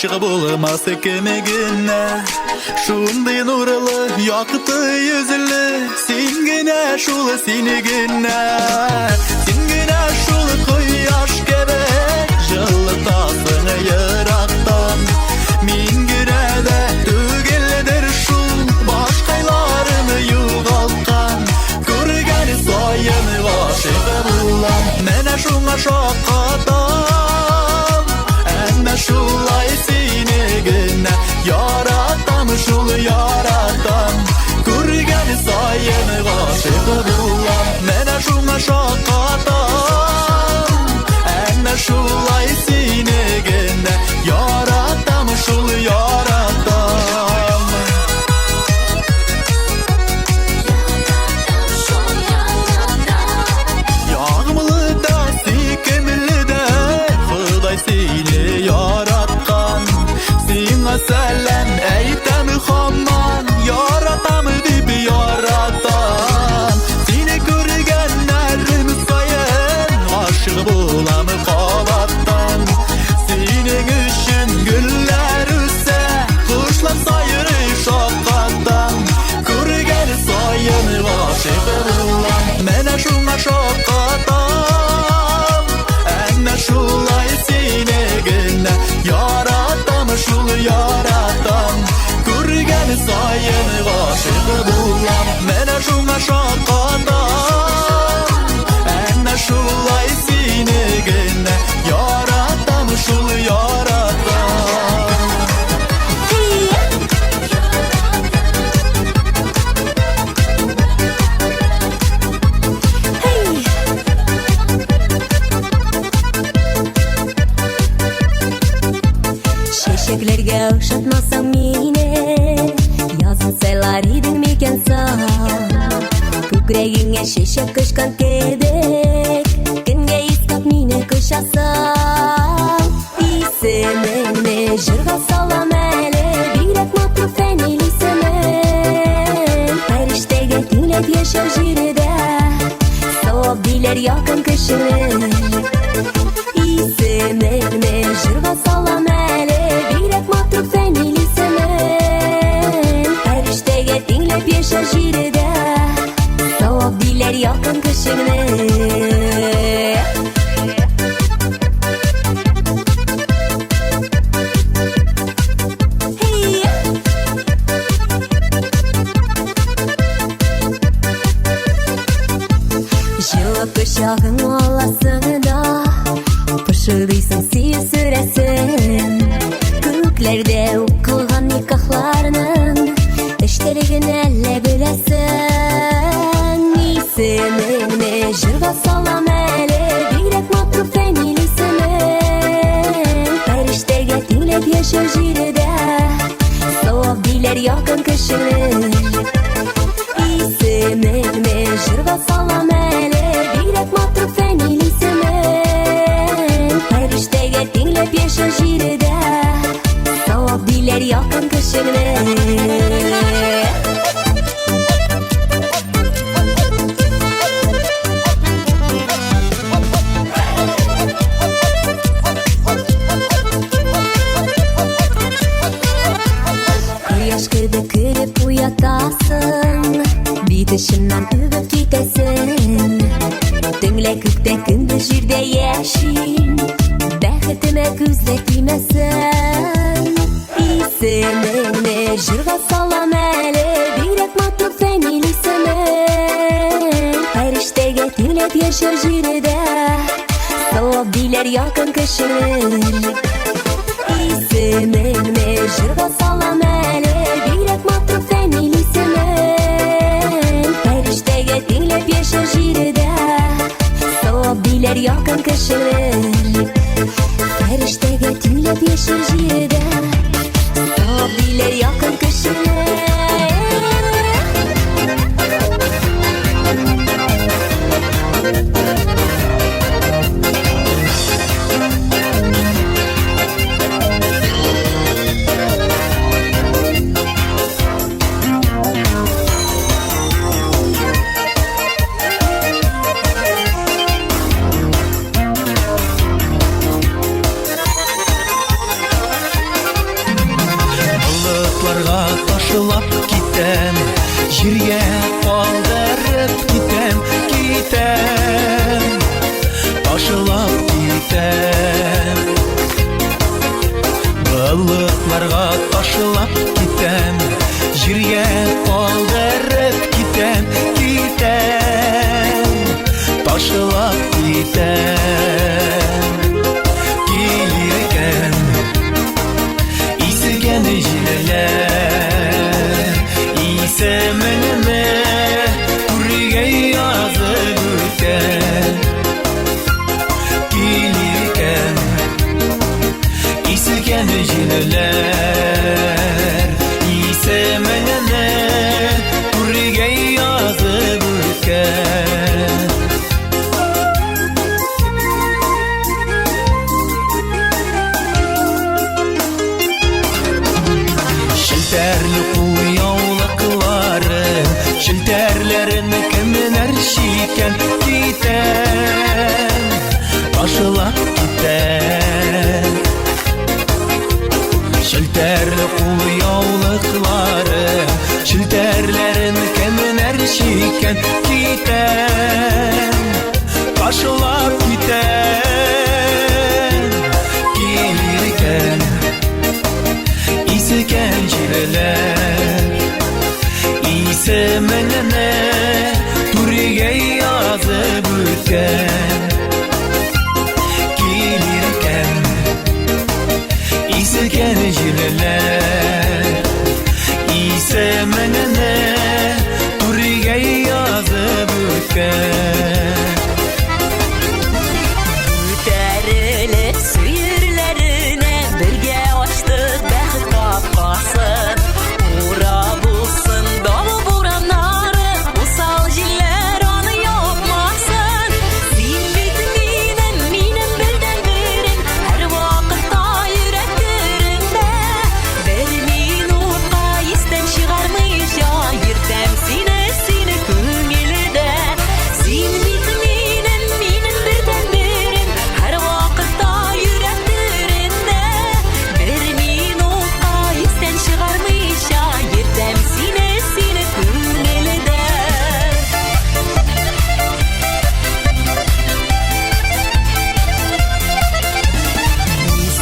aşık bulmaz kimigine. Şunday nurlu yakıtı yüzlü singine şulu sinigine. Singine şulu koyaş gibi jıltasını yıraktan. Mingine de tügildir şul başkaylarını yuvalkan. Görgeni sayını aşık bulan mene şuna şakatan. Emme şulay sinigine yaratam şul yaratam. Görgeni sayını aşık bulan mene şuna şakatan. Emme şulay sinigine yaratam şul yaratam. Yağmurlu da sikimli de Xuday seni yaratkan. Sina selam eytem xamman yaratam dip yaratan. Seni görgenlerim sayın aşık bulam qavattan. Senin üçün güller üsse kuşlar sayırı şakattan. Görgen sayın aşık bulam mene şuna şakattan. Enne şulay sinigine yaratam şul yaratam. Görgen sayın aşık bulam mene şuna şakattan. Enne şulay sinigine yaratam şul yaratam. Şeşeklerge uşatmasam mine yazın selar idin miken san. Kükrегиңе şeşek kışkan kedek Kenge iskap mine kışasam. İsemenme jırga salam ele Birek matru fenili semen. Periştege dinlet yaşar jirde Soğuk diler yakın kışını. İsemenme jırga salam ele Birek matru fenili semen. Periştege dinlet yaşar jirde Soğuk diler yakın kışını. Жылы кuşağın olasında Pışıldıysın siy süresin. Köklerde okılgan nikahlarının İşlerigin elle bilesin. İsemenme jırga salam ele Birek matru fenili semen. Periştege dinlet yaşar jirde Soğuk diler yakın kışını. İsemenme jırga salam ele Birek matru fenili semen. Periştege dinlet yaşar jirde Soğuk diler yakın kışını. Yaş kırdı kırıp uyatasın. Bitişimden ügüp gitesin. Tüngle küpte gündüz jirde yeşin. Bextime küzletmesin. İsemenme jırga salam ele Birek matru fenili semen. Periştege dinlet yaşar jirde Soğuk diler yakın kışını. İsemenme jırga salam ele Birek matru fenili semen. Periştege dinlet yaşar jirde Soğuk diler yakın kışını. Periştege dinlet yaşar jirde Soğuk diler yakın kışını. biten gelirken isigen jileler ise meneme kurge yazıp öten gelirken isigen jileler ise meneme kurge yazıp öten Şilterli kuyavlıkları Şilterlerin kimler şiken giten Taşılak giten Şilterli kuyavlıkları Şilterlerin kimler şiken giten Taşılak giten Gelirken isiken jileler ise menene turge yazıp öten gelirken isiken jileler ise menene turge yazıp öten Öterilip suyurlarına birge açtık bəxt qapqaсын Ura bulsun dolu buranları Usal jiller onu yapmasın Sen bitminin minin birden birim Her vakitta yüreklerinde Bir minutqa isten çıkarmayışa Yırtem sinesini köngülde Sen bitminin minin birden birim Her vakitta yüreklerinde Bir minutqa isten çıkarmayışa Yırtem sinesini köngülde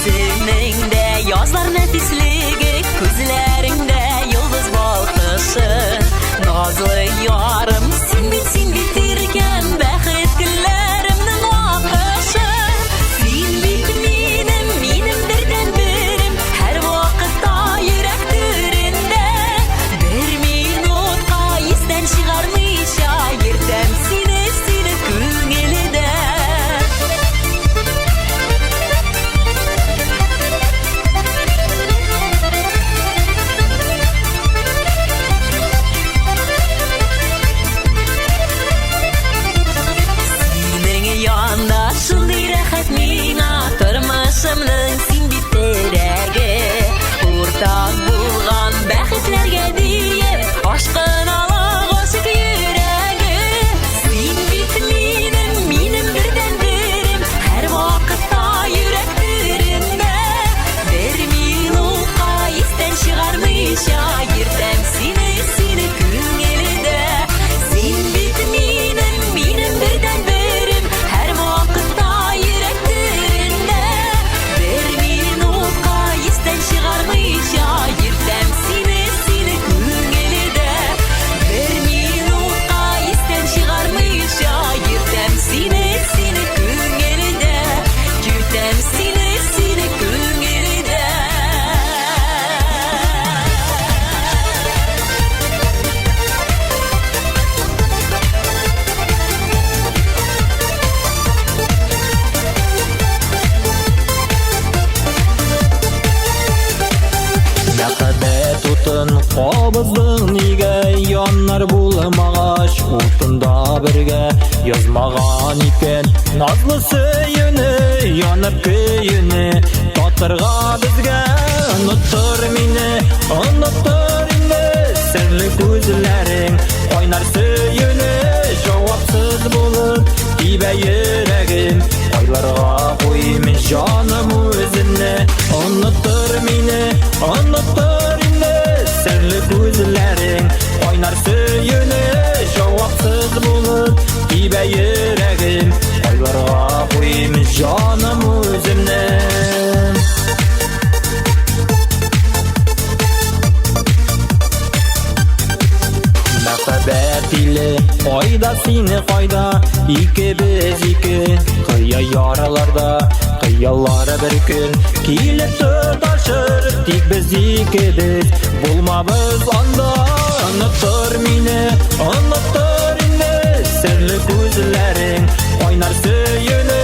Seninle yazlar nefisligi Gözlerinde yıldız balkışı Nazlı yarım sen bitirken Bəxt günlerimnin akışı Sen bitminin minim birden birim Her vakitta yüreklerinde Bir minutqa isten çıkarmayışa Yırtem sinesini köngülde Senin yanında şunday rahat mina Turmuşumның sen biteregi Ortak bulgan bəxtlərgə deyip Aşkın alaq aşık yüregi Sen bitminin minim birden birim Her vakitta yüreklerinde Bir minutqa isten çıkarmayışa Yırtem sinesini köngülde Sen bitminin minim birden birim Her vakitta yüreklerinde Bir minutqa isten çıkarmayışa Yırtem sinesini köngülde Bir minutqa isten çıkarmayışa Yırtem sinesini köngülde Yırtem sinesini köngülde Мәхәббәт утын кабыздың нигә Яннар булмагач утында бергә Язмаган икән назлы сөюне Янып көюне татырга безгә Оныттыр мине, оныттыр инде Серле күзләрең кайнар сөюне Җавапсыз булып тибә йөрәгем Айларга куймый җаным үземне Оныттыр мине, оныттыр инде Серле күзләрең кайнар сөюне Җавапсыз булып тибә йөрәгем Айларга куймый җаным үземне Мәхәббәт бәйле, кайда сине кайда, икебез ике, кыя яраларда, кыялары бер көн, килеп тоташыр, тик без икебез, булмабыз анда. Оныттыр мине, оныттыр инде, серле күзләрең, кайнар сөйүнү,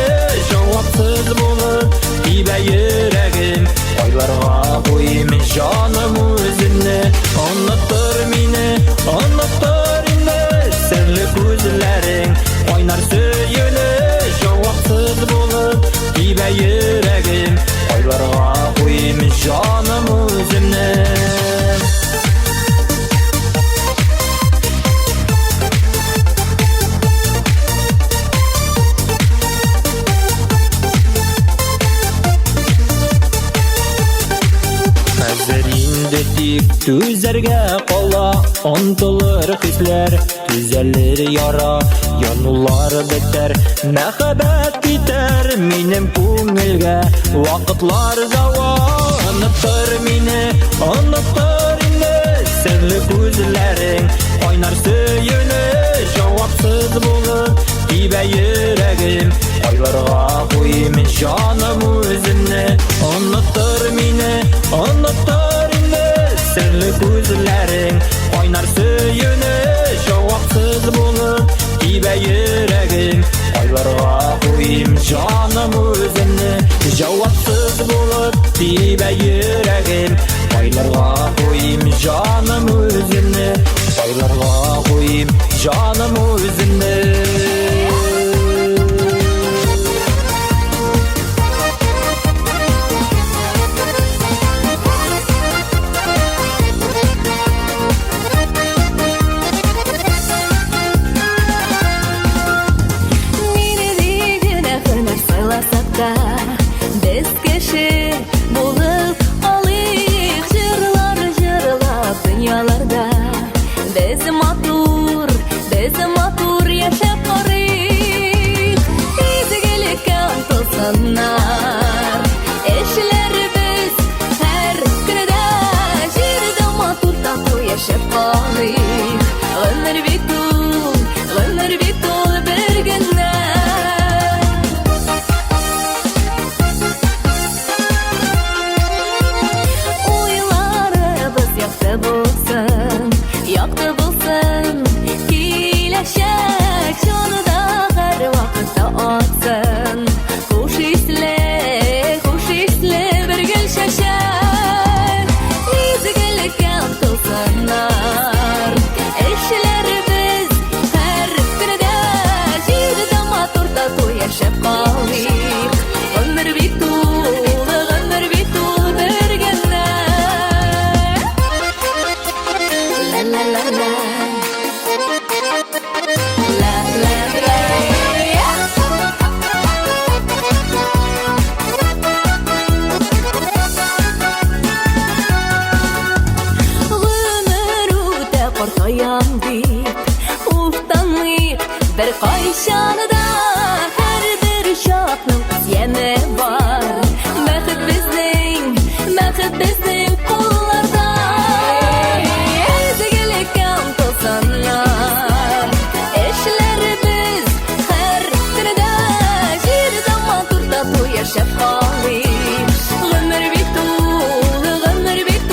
жавапсыз булып, тибә йөрәгем, айларга куйым жаным үзеңне. Оныттыр мине, оныттыр инде, серле күзләрең, кайнар сөйүнү, жавапсыз булып, тибә йөрәгем, айларга куйым жаным үзеңне. Түзәргә кала, онтылыр хисләр, түзәлер яра, янулар бетәр, мәхәббәт китәр минем күңелгә, вакытлар зава. Оныттыр мине, оныттыр инде, серле күзләрең, кайнар сөйүнү, жавапсыз булып, тибә йөрәгем, айларга куйым жаным үзеңне. Оныттыр мине, оныттыр инде, серле күзләрең, кайнар сөйүнү, жавапсыз булып, тибә йөрәгем, айларга куйым жаным үзеңне. Жавапсыз булып, тибә йөрәгем, айларга куйым жаным үзеңне, айларга куйым жаным үзеңне. Без кеше булып алыйк, җырлап дөньяларда. Без матур яшәп карыйк, изгелеккә омтылсыннар. Эшләрбез һәр көндә, җирдә матур тату яшәп калыйк. Гомер бит ул бер генә. Якты булсын, киләчәк җанында һәр вакытта атсын. Хуш исле бер гөл чәчәк, изгелеккә омтылсыннар. Эшләрбез һәр көндә, җирдә матур тату яшәп калыйк. Гомер бит ул бер генә. La la la la la la Гомер үтә картаям дип уфтанмыйк бер кайчанда, һәрбер чакның яме бар. Бәхет безнең кулларда. Эшләрбез һәр көндә, җирдә матур тату яшәп калыйк. Гомер бит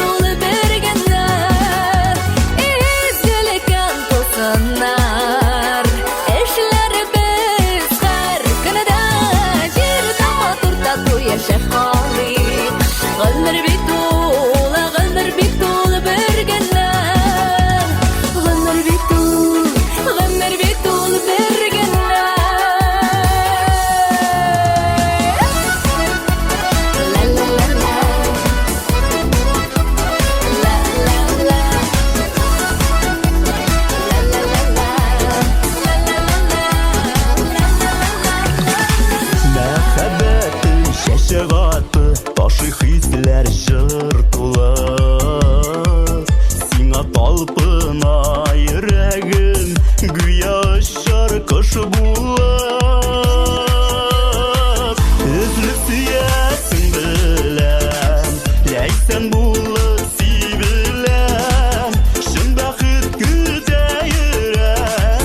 ул бер генә. Изгелеккә омтылсыннар. Эшләрбез һәр көндә, җирдә матур тату яшәп калыйк. Гомер бит ул бер генә. Ташы хисләр җыр тулы, сиңа талпына йөрәгем, гүя очар кош булып. Өзлек сөясең беләм, ләйсән булып сибеләм, шын бәхет көтә йөрәк.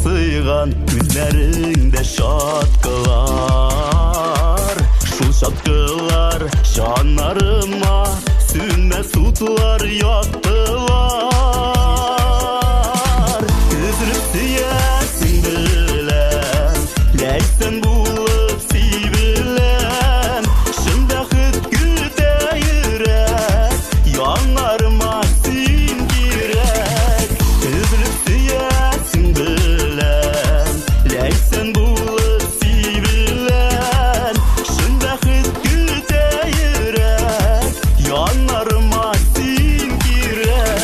сыйган күзләреңдә шаткылар. Шул шаткылар җаннарыма сүнмәс утлар яктылар. Көзлек сөясең белән, ләйсән булып сөйбелән, шын бәхет көтә йөрәк, янарыма син кирәк. Көзлек сөясең белән, ләйсән булып сөйбелән, шын бәхет көтә йөрәк, янарыма син кирәк.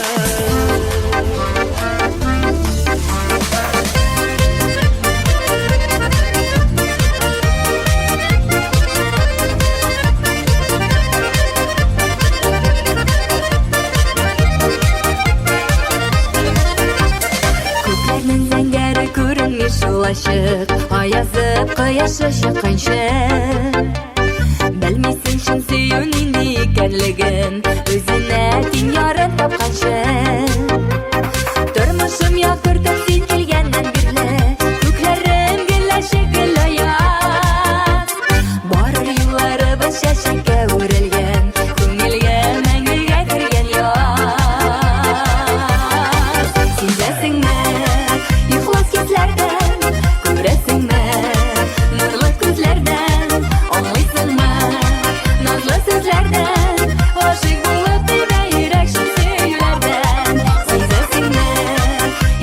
Күкләрнең зәңгәре күренмеш шул ачык, аязып кояшы чыкканчы. Белмисең шын сөю нинди икәнлеген, үзенә тиң ярын тапканчы. Тормышым якыртып син килгәннән бирле, күкләрем гөлләшә гөл аяз. Барыр юлларыбыз чәчәккә үрелгән, күңелгә мәңгегә кергән яз. Сизәсеңме, ихлас хисләрдән, күрәсеңме, нурлы күзләрдән, аңлыйсыңмы, назлы сүзләрдән, гашыйк булып тибә йөрәк шул сөюләрдән. Сизәсеңме,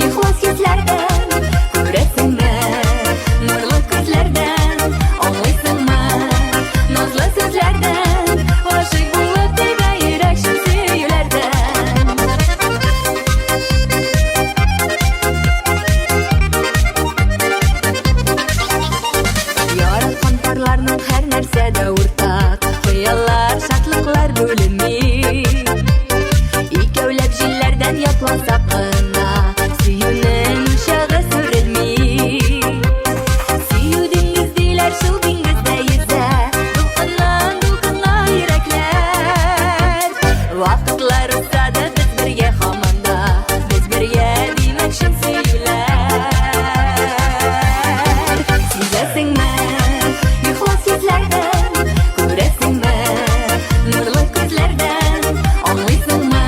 ихлас хисләрдән, күрәсеңме, нурлы күзләрдән, аңлыйсыңмы, назлы сүзләрдән, гашыйк булып тибә йөрәк шул сөюләрдән. Яраткан парларның һәр нәрсәдә уртак, хыяллар, шатлыклар бүлеми. Икәүләп җилләрдән ятлансак кына, сөюнең учагы сүрелми. Сөю диңгез диләр, шул диңгездә йөзә, дулкыннан дулкынга йөрәкләр. Вакытлар узады без бергә һаман да, без бергә димәк шул сөюләр. Сизәсеңме, ихлас хисләрдән, күрәсеңме, нурлы күзләрдән, аңлыйсыңмы,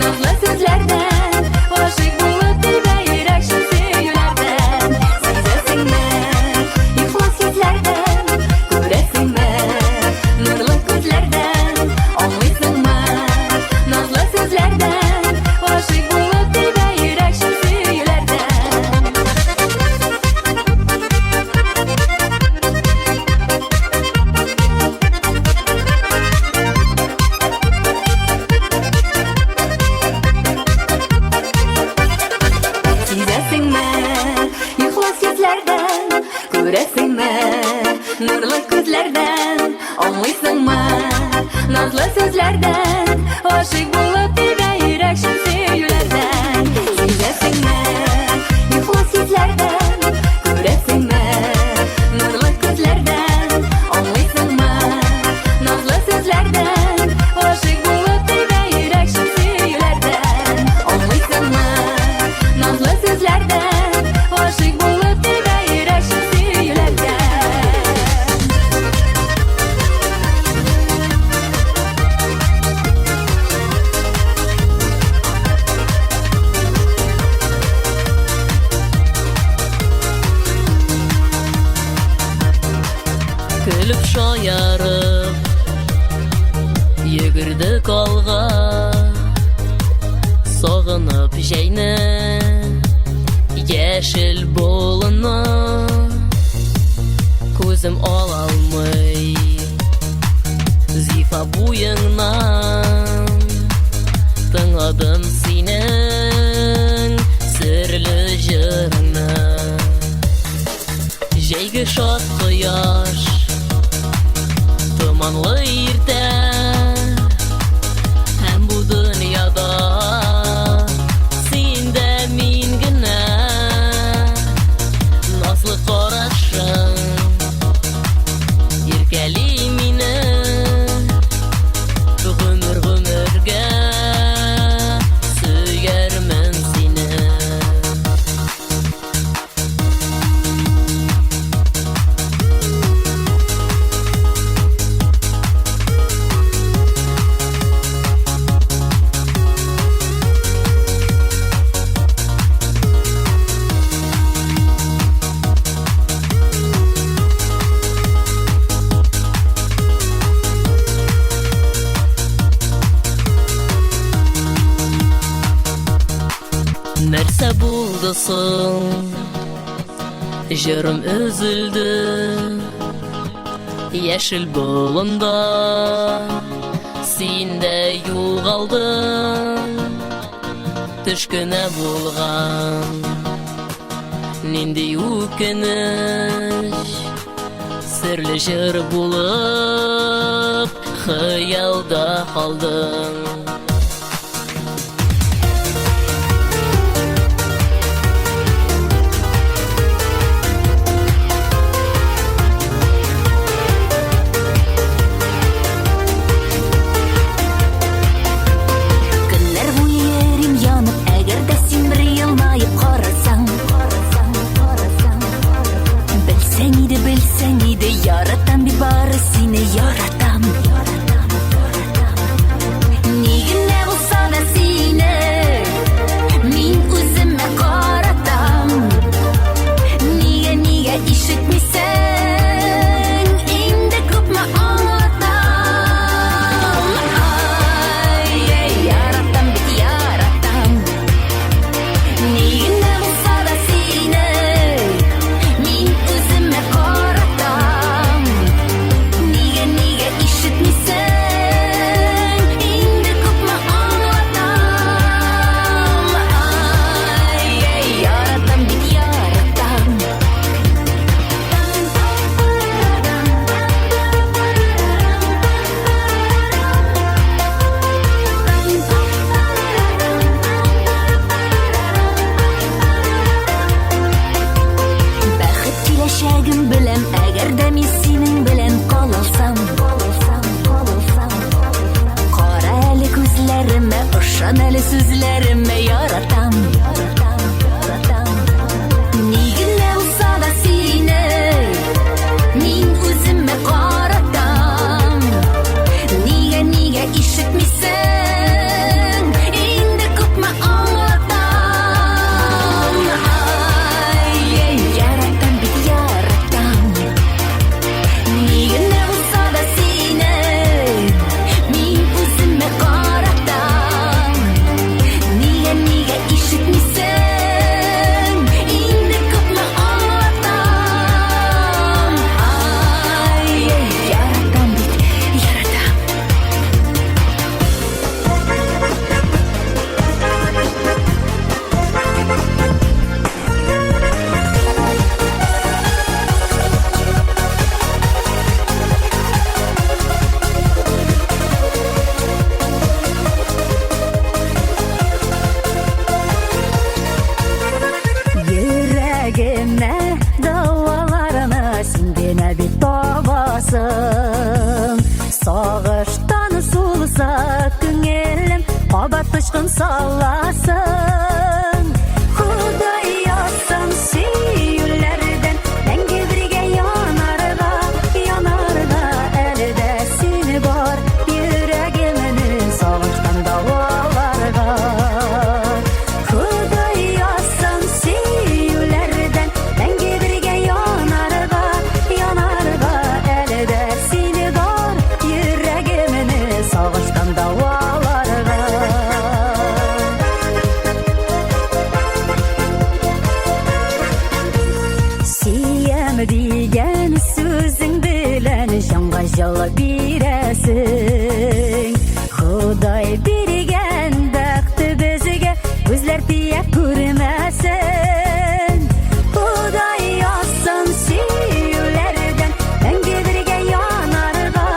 назлы сүзләрдән, гашыйк булып тибә йөрәк шул сөюләрдән. Сизәсеңме, ихлас хисләрдән, күрәсеңме, нурлы күзләрдән, аңлыйсыңмы, назлы сүзләрдән, гашыйк булып тибә йөрәк шул сөюләрдән. Сизәсеңме, ихлас хисләрдән, күрәсеңме, нурлы күзләрдән, аңлыйсыңмы, назлы сүзләрдән, гашыйк булып тибә йөрәк шул сөюләрдән. Сизәсеңме, ихлас хисләрдән, күрәсеңме, нурлы күзләрдән, аңлыйсыңмы, назлы сүзләрдән, гашыйк булып тибә йөрәк шул сөюләрдән. Аңлыйсыңмы, назлы сүзләрдән, гашыйк булып тибә йөрәк шул сөюләрдән. Көліп шаярып йөгердек алға, сағынып жәйне яшел болыны. Күзім ала алмый зифа буеңнан, тыңладым синең серлі жырыңны. Жәйге шат кояш, томанлы иртә, һәм бу дөньяда син дә мин генә. Назлы карашың иркәли мине, гомергә сөярмен сине. Нәрсә булды соң? Җырым өзелде яшел болында, син дә югалдың. Төш кенә булган, нинди үкенеч, серле җыр булып хыялда калдың. Яратам бит бары сине, яратам. Нигә булса да сине мин үземә каратам. Нигә ишетмисең, инде күпме аңлатам. Ай, яратам бит яратам. Нигә булса да сине мин үземә каратам. Нигә ишетмисең, инде күпме аңлатам. Ай, яратам бит яратам. Бәхет киләчәгем беләм, әгәр дә мин синең белән калсам. Кара әле күзләремә, ышан әле сүзләремә, яратам. Нигә булса да сине мин үземә каратам. Нигә ишетмисең, инде күпме аңлатам. Ай, яратам бит яратам. Нигә булса да сине мин үземә каратам. Нигә ишетмисең, инде күпме аңлатам. Ай, яратам бит яратам. Йөрәгемә дауаларына син генә бит табасың. Сагыштан сулса күңелем, кабат тышкын саласың. Худай ясаң сөюләрдән, мәңге бергә янарга, әле дә сине бар, йөрәгемне сагыштан дауаларга. Худай ясаң сөюләрдән, мәңге бергә янарга, әле дә сине бар, йөрәгемне сагыштан дауаларга. Сөям дигән сүзең белән җанга җылы бирәсең. Худай биргән бәхте безгә, күзләр тия күрмәсен. Худай ясаң сөюләрдән, мәңге бергә янарга,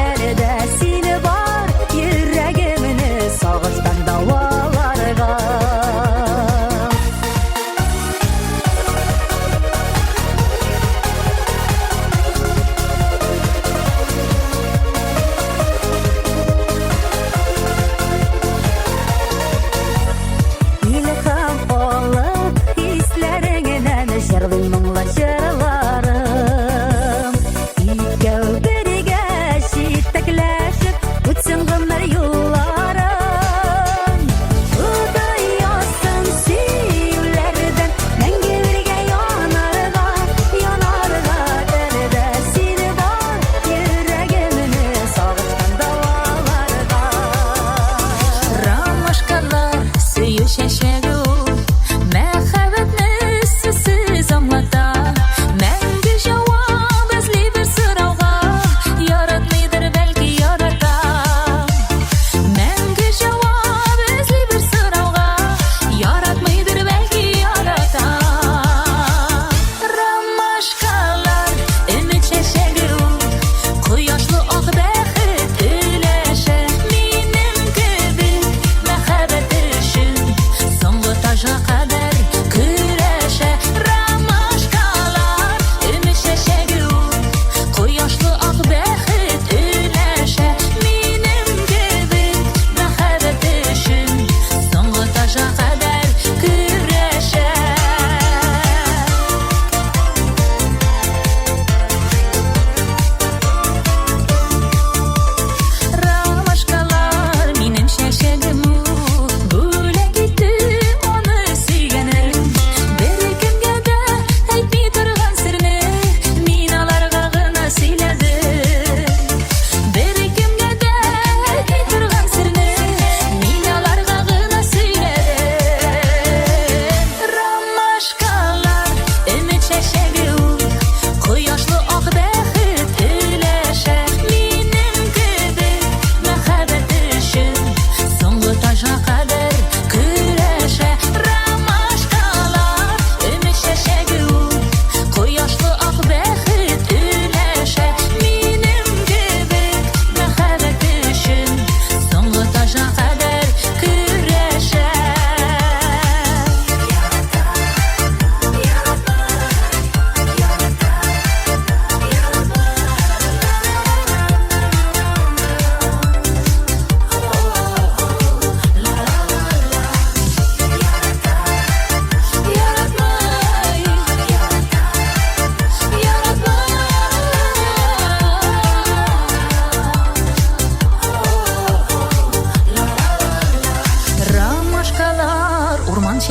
әле дә сине бар, йөрәгемне сагыштан дауаларга.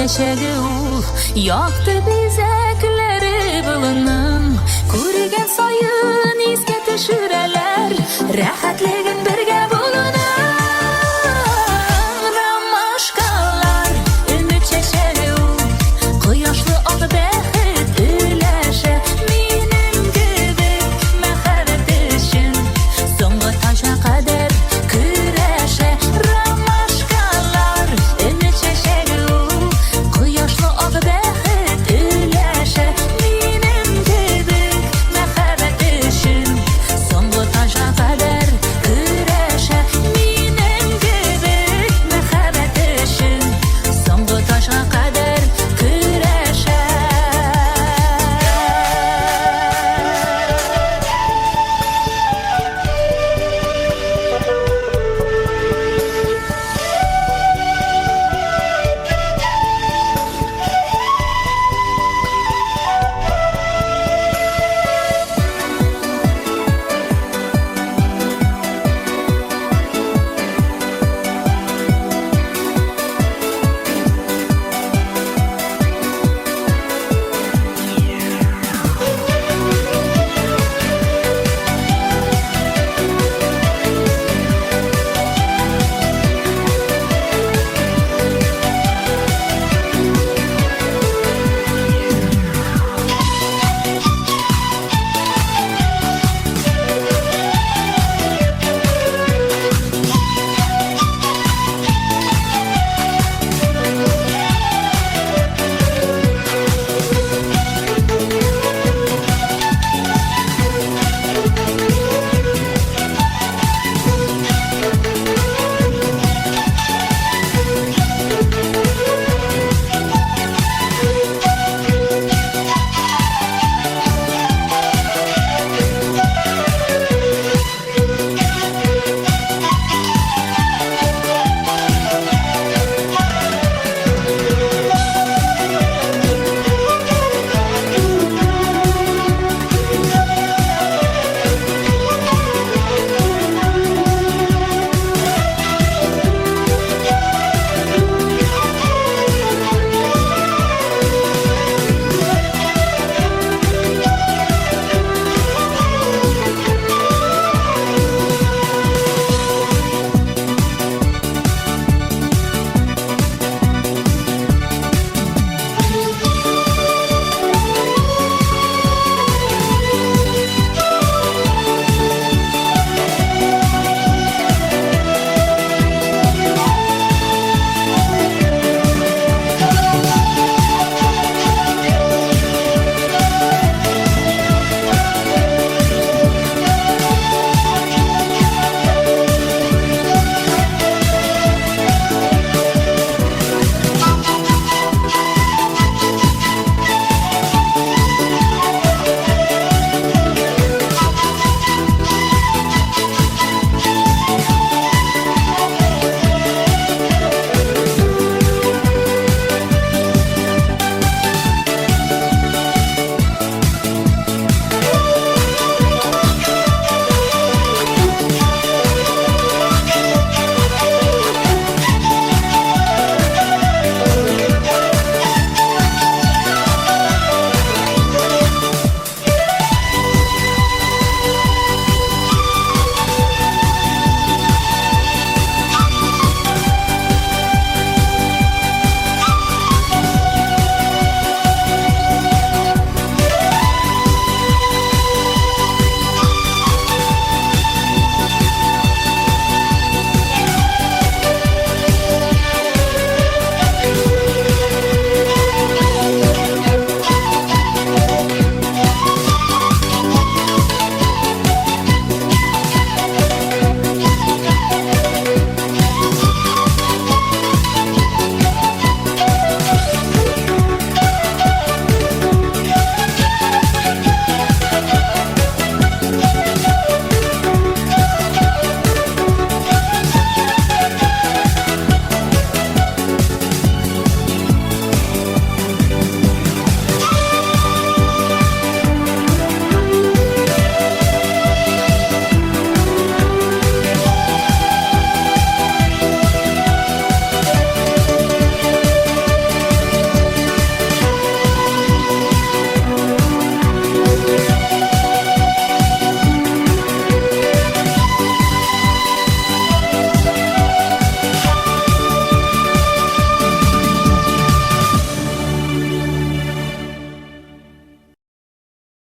чәчәге ул, яқты бизәкләре болының. Күргән сайын искә төшерәләр, рәхәтлек